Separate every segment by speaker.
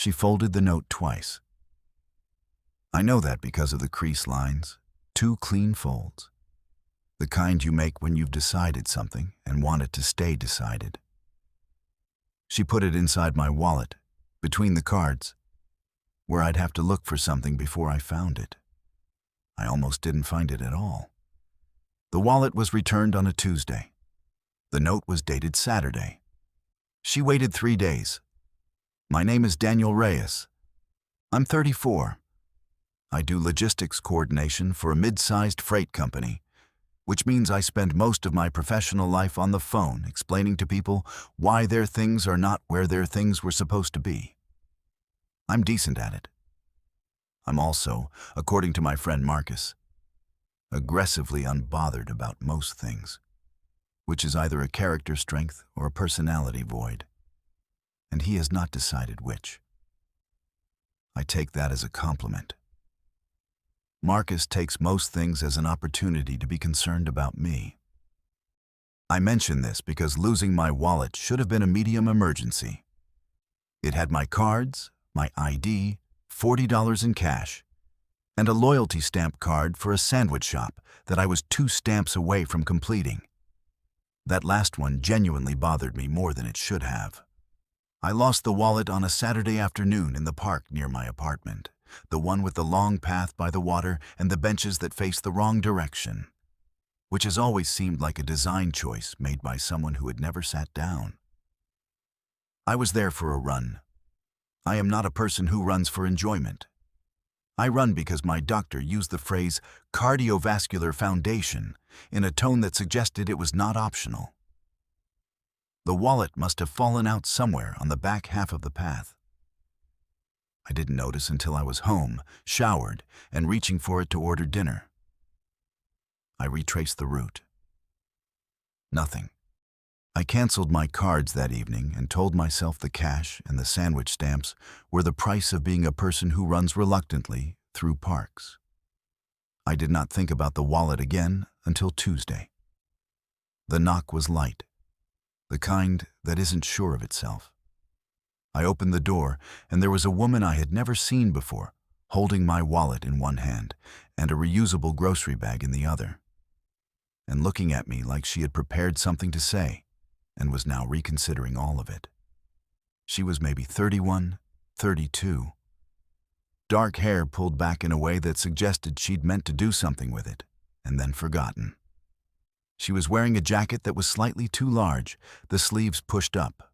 Speaker 1: She folded the note twice. I know that because of the crease lines, 2 clean folds. The kind you make when you've decided something and want it to stay decided. She put it inside my wallet, between the cards, where I'd have to look for something before I found it. I almost didn't find it at all. The wallet was returned on a Tuesday. The note was dated Saturday. She waited 3 days. My name is Daniel Reyes. I'm 34. I do logistics coordination for a mid-sized freight company, which means I spend most of my professional life on the phone explaining to people why their things are not where their things were supposed to be. I'm decent at it. I'm also, according to my friend Marcus, aggressively unbothered about most things, which is either a character strength or a personality void, and he has not decided which. I take that as a compliment. Marcus takes most things as an opportunity to be concerned about me. I mention this because losing my wallet should have been a medium emergency. It had my cards, my ID, $40 in cash, and a loyalty stamp card for a sandwich shop that I was 2 stamps away from completing. That last one genuinely bothered me more than it should have. I lost the wallet on a Saturday afternoon in the park near my apartment, the one with the long path by the water and the benches that face the wrong direction, which has always seemed like a design choice made by someone who had never sat down. I was there for a run. I am not a person who runs for enjoyment. I run because my doctor used the phrase cardiovascular foundation in a tone that suggested it was not optional. The wallet must have fallen out somewhere on the back half of the path. I didn't notice until I was home, showered, and reaching for it to order dinner. I retraced the route. Nothing. I canceled my cards that evening and told myself the cash and the sandwich stamps were the price of being a person who runs reluctantly through parks. I did not think about the wallet again until Tuesday. The knock was light, the kind that isn't sure of itself. I opened the door, and there was a woman I had never seen before, holding my wallet in one hand and a reusable grocery bag in the other, and looking at me like she had prepared something to say and was now reconsidering all of it. She was maybe 31, 32. Dark hair pulled back in a way that suggested she'd meant to do something with it, and then forgotten. She was wearing a jacket that was slightly too large, the sleeves pushed up.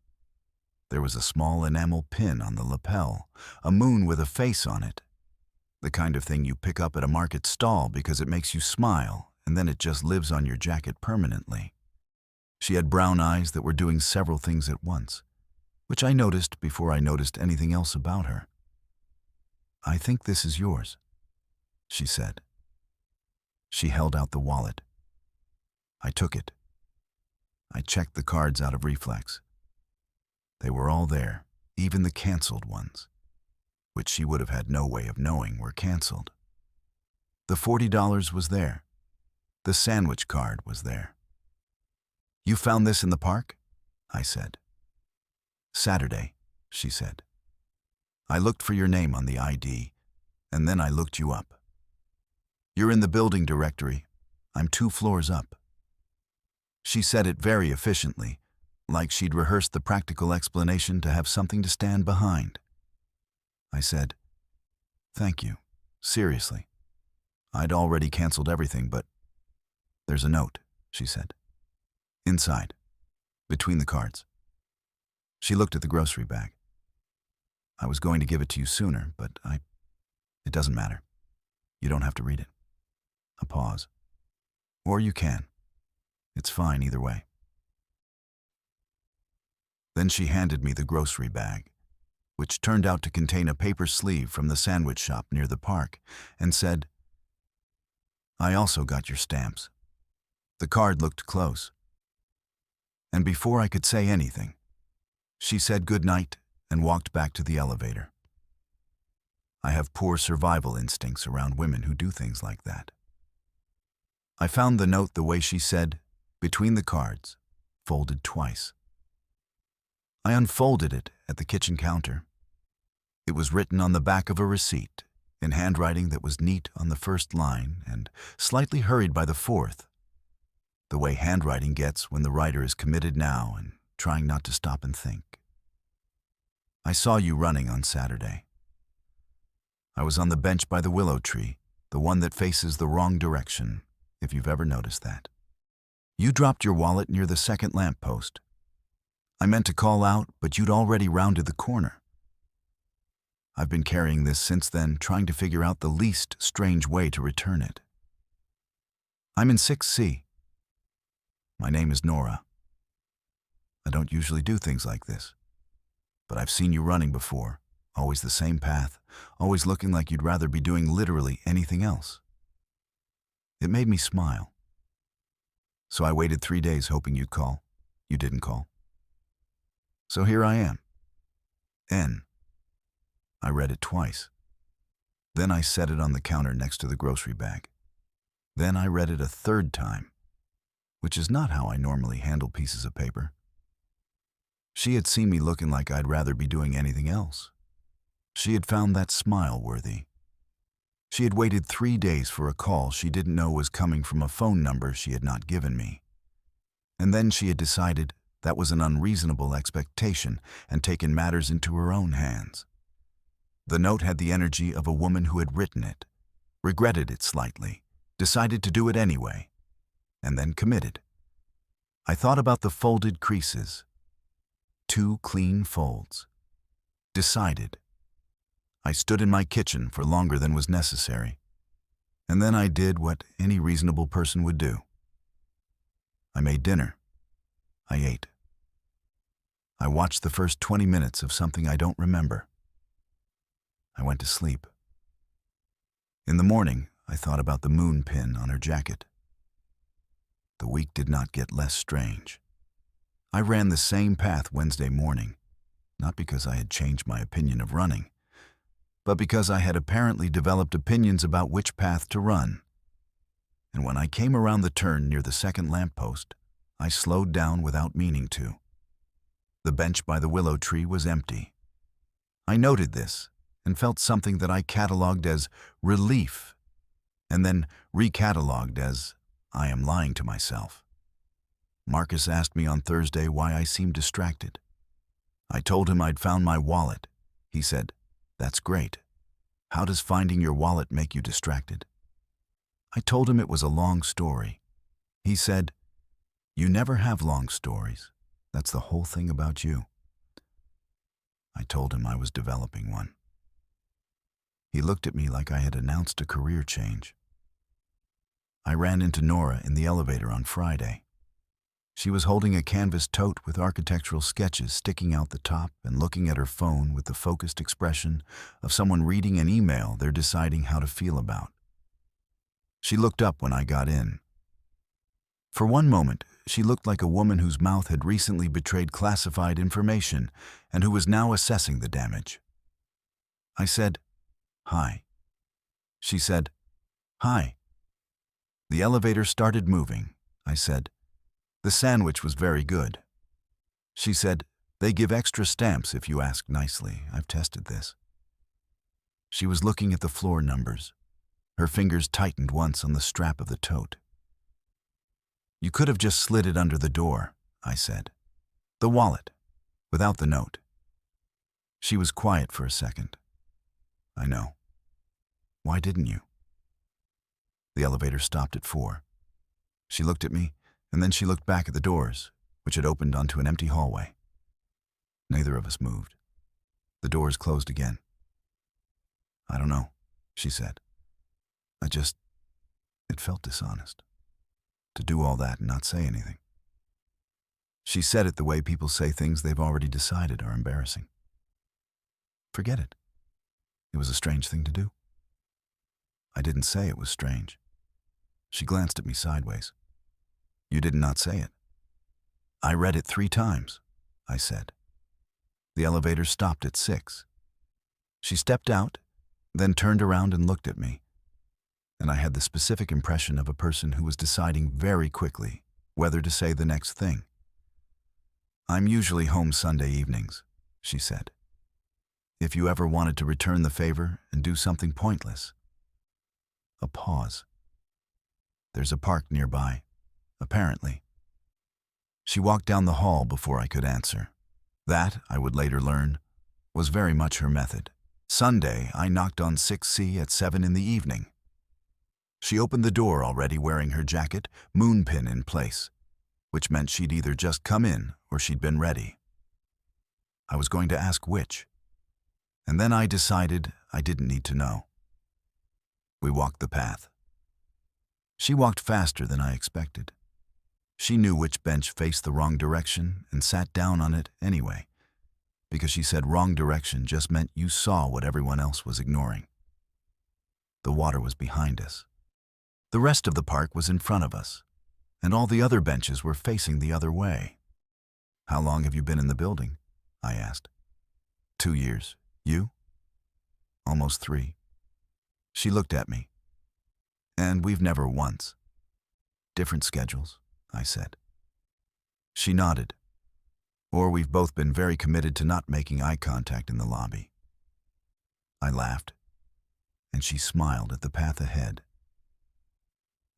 Speaker 1: There was a small enamel pin on the lapel, a moon with a face on it. The kind of thing you pick up at a market stall because it makes you smile, and then it just lives on your jacket permanently. She had brown eyes that were doing several things at once, which I noticed before I noticed anything else about her. "I think this is yours," she said. She held out the wallet. I took it. I checked the cards out of reflex. They were all there, even the canceled ones, which she would have had no way of knowing were canceled. The $40 was there. The sandwich card was there. "You found this in the park?" I said. "Saturday," she said. "I looked for your name on the ID, and then I looked you up. You're in the building directory. I'm 2 floors up." She said it very efficiently, like she'd rehearsed the practical explanation to have something to stand behind. I said, "Thank you. Seriously. I'd already canceled everything, but..." "There's a note," she said. "Inside, between the cards." She looked at the grocery bag. "I was going to give it to you sooner, but it doesn't matter. You don't have to read it." A pause. "Or you can. It's fine either way." Then she handed me the grocery bag, which turned out to contain a paper sleeve from the sandwich shop near the park, and said, "I also got your stamps." The card looked close. And before I could say anything, she said good night and walked back to the elevator. I have poor survival instincts around women who do things like that. I found the note the way she said, between the cards, folded twice. I unfolded it at the kitchen counter. was written on the back of a receipt, in handwriting that was neat on the first line and slightly hurried by the fourth, the way handwriting gets when the writer is committed now and trying not to stop and think. I saw you running on Saturday. I was on the bench by the willow tree, the one that faces the wrong direction, if you've ever noticed that. You dropped your wallet near the second lamppost. I meant to call out, but you'd already rounded the corner. I've been carrying this since then, trying to figure out the least strange way to return it. I'm in 6C. My name is Nora. I don't usually do things like this, but I've seen you running before, always the same path, always looking like you'd rather be doing literally anything else. It made me smile. So I waited 3 days hoping you'd call. You didn't call. So here I am. N. I read it twice. Then I set it on the counter next to the grocery bag. Then I read it a third time, which is not how I normally handle pieces of paper. She had seen me looking like I'd rather be doing anything else. She had found that smile worthy. She had waited 3 days for a call she didn't know was coming from a phone number she had not given me. And then she had decided that was an unreasonable expectation and taken matters into her own hands. The note had the energy of a woman who had written it, regretted it slightly, decided to do it anyway, and then committed. I thought about the folded creases. 2 clean folds. Decided. I stood in my kitchen for longer than was necessary, and then I did what any reasonable person would do. I made dinner. I ate. I watched the first 20 minutes of something I don't remember. I went to sleep. In the morning, I thought about the moon pin on her jacket. The week did not get less strange. I ran the same path Wednesday morning, not because I had changed my opinion of running, but because I had apparently developed opinions about which path to run. And when I came around the turn near the second lamppost, I slowed down without meaning to. The bench by the willow tree was empty. I noted this and felt something that I catalogued as relief, and then recatalogued as I am lying to myself. Marcus asked me on Thursday why I seemed distracted. I told him I'd found my wallet. He said, "That's great. How does finding your wallet make you distracted?" I told him it was a long story. He said, "You never have long stories. That's the whole thing about you." I told him I was developing one. He looked at me like I had announced a career change. I ran into Nora in the elevator on Friday. She was holding a canvas tote with architectural sketches sticking out the top and looking at her phone with the focused expression of someone reading an email they're deciding how to feel about. She looked up when I got in. For one moment, she looked like a woman whose mouth had recently betrayed classified information and who was now assessing the damage. I said, "Hi." She said, "Hi." The elevator started moving. I said, "The sandwich was very good." She said, "They give extra stamps if you ask nicely. I've tested this." She was looking at the floor numbers. Her fingers tightened once on the strap of the tote. "You could have just slid it under the door," I said. "The wallet, without the note." She was quiet for a second. "I know. Why didn't you?" The elevator stopped at 4. She looked at me, and then she looked back at the doors, which had opened onto an empty hallway. Neither of us moved. The doors closed again. "I don't know," she said. It felt dishonest. To do all that and not say anything." She said it the way people say things they've already decided are embarrassing. Forget it. It was a strange thing to do. I didn't say it was strange. She glanced at me sideways. "You did not say it." "I read it 3 times, I said. The elevator stopped at 6. She stepped out, then turned around and looked at me. And I had the specific impression of a person who was deciding very quickly whether to say the next thing. "I'm usually home Sunday evenings," she said. If you ever wanted to return the favor and do something pointless. A pause. There's a park nearby, apparently. She walked down the hall before I could answer. That, I would later learn, was very much her method. Sunday, I knocked on 6C at 7 in the evening. She opened the door already wearing her jacket, moonpin in place, which meant she'd either just come in or she'd been ready. I was going to ask which, and then I decided I didn't need to know. We walked the path. She walked faster than I expected. She knew which bench faced the wrong direction and sat down on it anyway, because she said wrong direction just meant you saw what everyone else was ignoring. The water was behind us. The rest of the park was in front of us, and all the other benches were facing the other way. How long have you been in the building? I asked. 2 years. You? Almost 3. She looked at me. And we've never once. Different schedules, I said. She nodded. Or we've both been very committed to not making eye contact in the lobby. I laughed, and she smiled at the path ahead.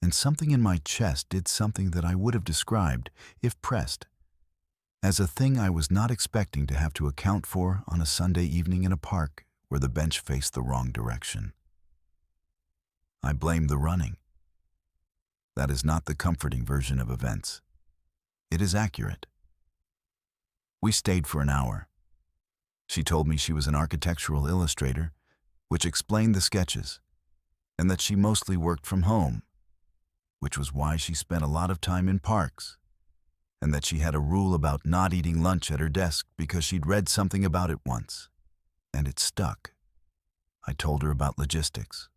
Speaker 1: And something in my chest did something that I would have described, if pressed, as a thing I was not expecting to have to account for on a Sunday evening in a park where the bench faced the wrong direction. I blamed the running. That is not the comforting version of events. It is accurate. We stayed for an hour. She told me she was an architectural illustrator, which explained the sketches, and that she mostly worked from home, which was why she spent a lot of time in parks, and that she had a rule about not eating lunch at her desk because she'd read something about it once, and it stuck. I told her about logistics.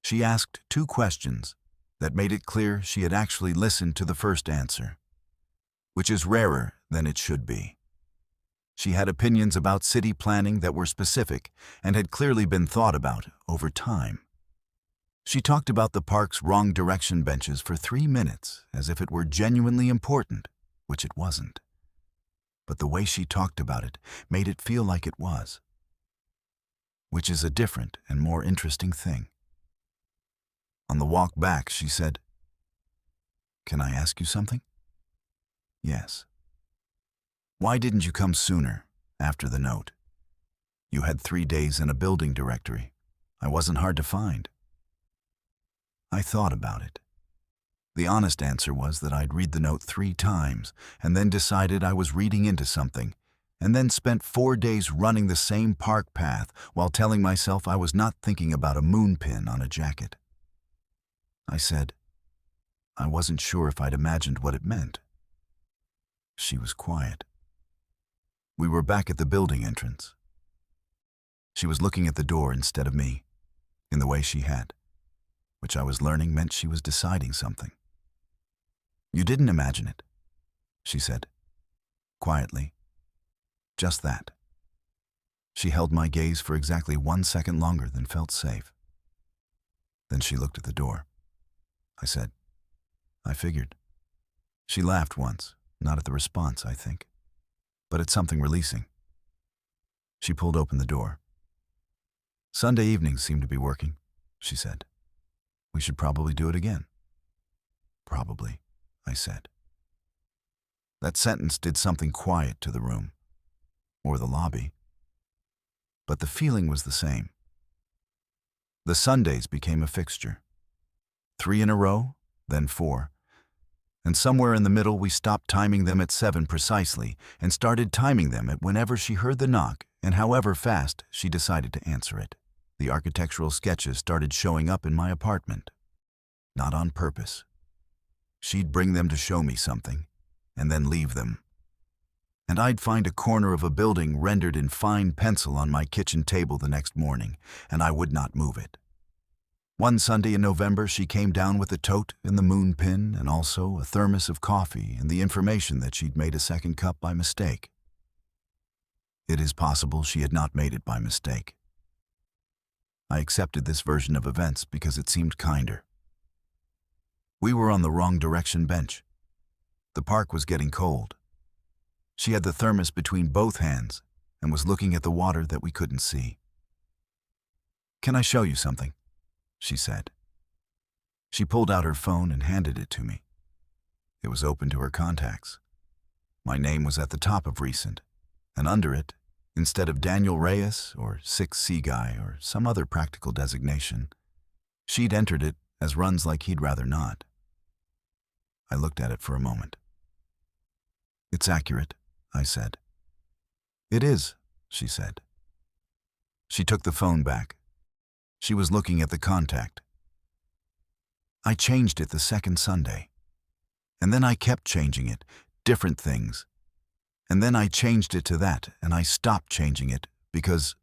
Speaker 1: She asked 2 questions that made it clear she had actually listened to the first answer, which is rarer than it should be. She had opinions about city planning that were specific and had clearly been thought about over time. She talked about the park's wrong direction benches for 3 minutes as if it were genuinely important, which it wasn't. But the way she talked about it made it feel like it was, which is a different and more interesting thing. On the walk back, she said, "Can I ask you something?" "Yes." "Why didn't you come sooner, after the note? You had 3 days in a building directory. I wasn't hard to find." I thought about it. The honest answer was that I'd read the note 3 times and then decided I was reading into something, and then spent 4 days running the same park path while telling myself I was not thinking about a moonpin on a jacket. I said, I wasn't sure if I'd imagined what it meant. She was quiet. We were back at the building entrance. She was looking at the door instead of me, in the way she had, which I was learning meant she was deciding something. "You didn't imagine it," she said, quietly. Just that. She held my gaze for exactly 1 second longer than felt safe. Then she looked at the door. I said, "I figured." She laughed once, not at the response, I think, but at something releasing. She pulled open the door. "Sunday evenings seem to be working," she said. "We should probably do it again." "Probably," I said. That sentence did something quiet to the room, or the lobby, but the feeling was the same. The Sundays became a fixture. 3 in a row, then 4, and somewhere in the middle we stopped timing them at 7 precisely and started timing them at whenever she heard the knock and however fast she decided to answer it. The architectural sketches started showing up in my apartment. Not on purpose. She'd bring them to show me something, and then leave them. And I'd find a corner of a building rendered in fine pencil on my kitchen table the next morning, and I would not move it. One Sunday in November, she came down with a tote and the moonpin and also a thermos of coffee and the information that she'd made a second cup by mistake. It is possible she had not made it by mistake. I accepted this version of events because it seemed kinder. We were on the wrong direction bench. The park was getting cold. She had the thermos between both hands, and was looking at the water that we couldn't see. "Can I show you something?" she said. She pulled out her phone and handed it to me. It was open to her contacts. My name was at the top of recent, and under it, instead of Daniel Reyes or 6C Guy or some other practical designation, she'd entered it as runs like he'd rather not. I looked at it for a moment. "It's accurate," I said. "It is," she said. She took the phone back. She was looking at the contact. "I changed it the second Sunday. And then I kept changing it, different things. And then I changed it to that, and I stopped changing it because—"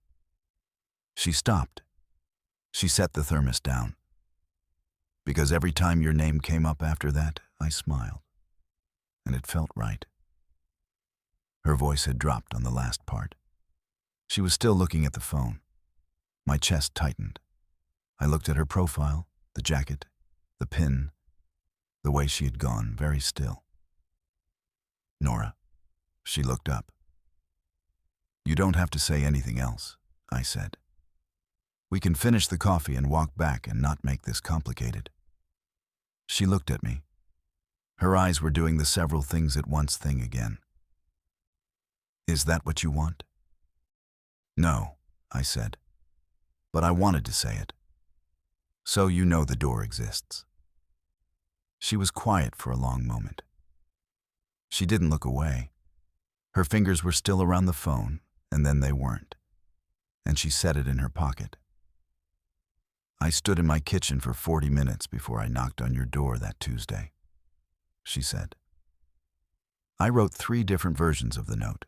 Speaker 1: She stopped. She set the thermos down. "Because every time your name came up after that, I smiled. And it felt right." Her voice had dropped on the last part. She was still looking at the phone. My chest tightened. I looked at her profile, the jacket, the pin, the way she had gone, very still. "Nora." She looked up. "You don't have to say anything else," I said. "We can finish the coffee and walk back and not make this complicated." She looked at me. Her eyes were doing the several things at once thing again. "Is that what you want?" "No," I said. "But I wanted to say it. So you know the door exists." She was quiet for a long moment. She didn't look away. Her fingers were still around the phone, and then they weren't. And she set it in her pocket. "I stood in my kitchen for 40 minutes before I knocked on your door that Tuesday," she said. I wrote 3 different versions of the note.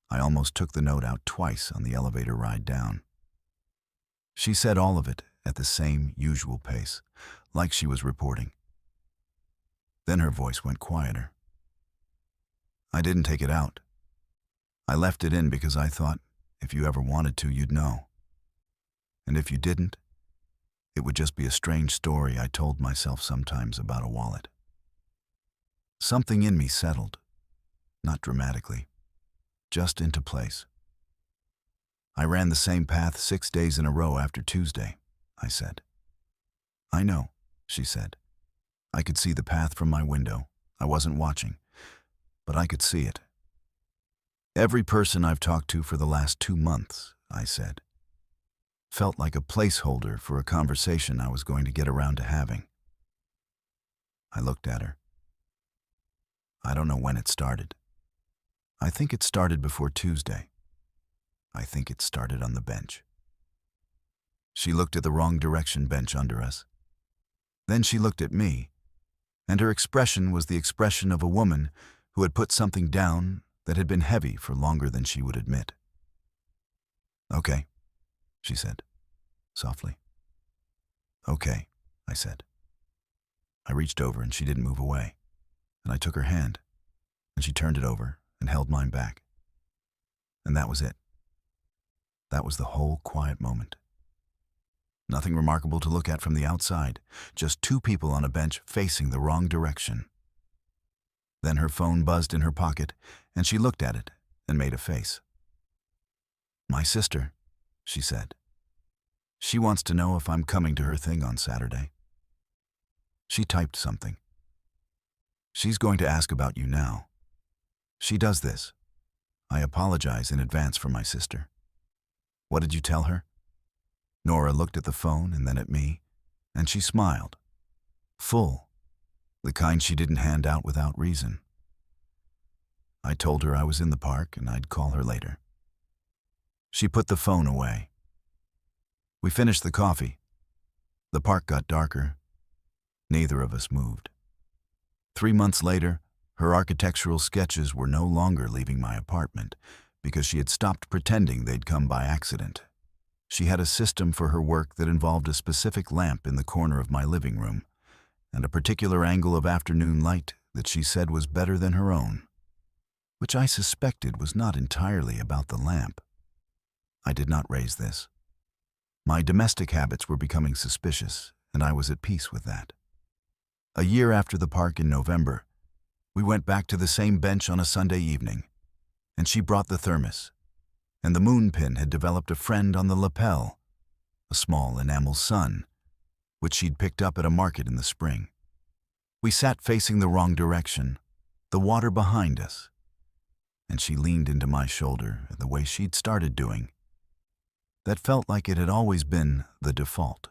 Speaker 1: I almost took the note out twice on the elevator ride down. She said all of it at the same usual pace, like she was reporting. Then her voice went quieter. "I didn't take it out. I left it in because I thought if you ever wanted to, you'd know. And if you didn't, it would just be a strange story I told myself sometimes about a wallet." Something in me settled, not dramatically, just into place. "I ran the same path 6 days in a row after Tuesday," I said. "I know," she said. "I could see the path from my window. I wasn't watching, but I could see it." "Every person I've talked to for the last 2 months," I said, "felt like a placeholder for a conversation I was going to get around to having." I looked at her. "I don't know when it started. I think it started before Tuesday. I think it started on the bench." She looked at the wrong direction bench under us. Then she looked at me, and her expression was the expression of a woman who had put something down that had been heavy for longer than she would admit. "Okay," she said, softly. "Okay," I said. I reached over and she didn't move away, and I took her hand, and she turned it over and held mine back. And that was it. That was the whole quiet moment. Nothing remarkable to look at from the outside, just 2 people on a bench facing the wrong direction. Then her phone buzzed in her pocket, and she looked at it and made a face. "My sister," she said. "She wants to know if I'm coming to her thing on Saturday." She typed something. "She's going to ask about you now. She does this. I apologize in advance for my sister." "What did you tell her?" Nora looked at the phone and then at me, and she smiled. Full. The kind she didn't hand out without reason. I told her I was in the park and I'd call her later. She put the phone away. We finished the coffee. The park got darker. Neither of us moved. 3 months later, her architectural sketches were no longer leaving my apartment because she had stopped pretending they'd come by accident. She had a system for her work that involved a specific lamp in the corner of my living room and a particular angle of afternoon light that she said was better than her own, which I suspected was not entirely about the lamp. I did not raise this. My domestic habits were becoming suspicious, and I was at peace with that. A year after the park in November, we went back to the same bench on a Sunday evening, and she brought the thermos, and the moonpin had developed a friend on the lapel, a small enamel sun, which she'd picked up at a market in the spring. We sat facing the wrong direction, the water behind us, and she leaned into my shoulder the way she'd started doing. That felt like it had always been the default.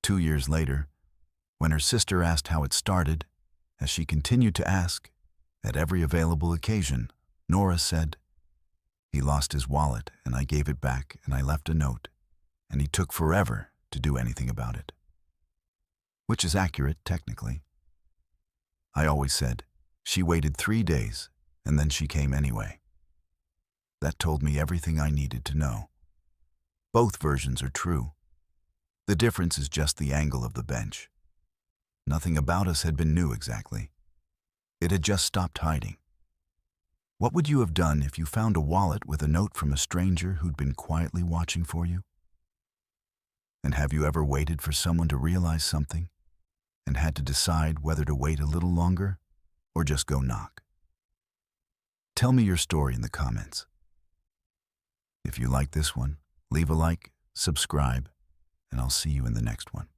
Speaker 1: 2 years later, when her sister asked how it started, as she continued to ask, at every available occasion, Nora said, "He lost his wallet and I gave it back and I left a note, and he took forever to do anything about it." Which is accurate, technically. I always said, she waited 3 days and then she came anyway. That told me everything I needed to know. Both versions are true. The difference is just the angle of the bench. Nothing about us had been new exactly. It had just stopped hiding. What would you have done if you found a wallet with a note from a stranger who'd been quietly watching for you? And have you ever waited for someone to realize something and had to decide whether to wait a little longer or just go knock? Tell me your story in the comments. If you like this one, leave a like, subscribe, and I'll see you in the next one.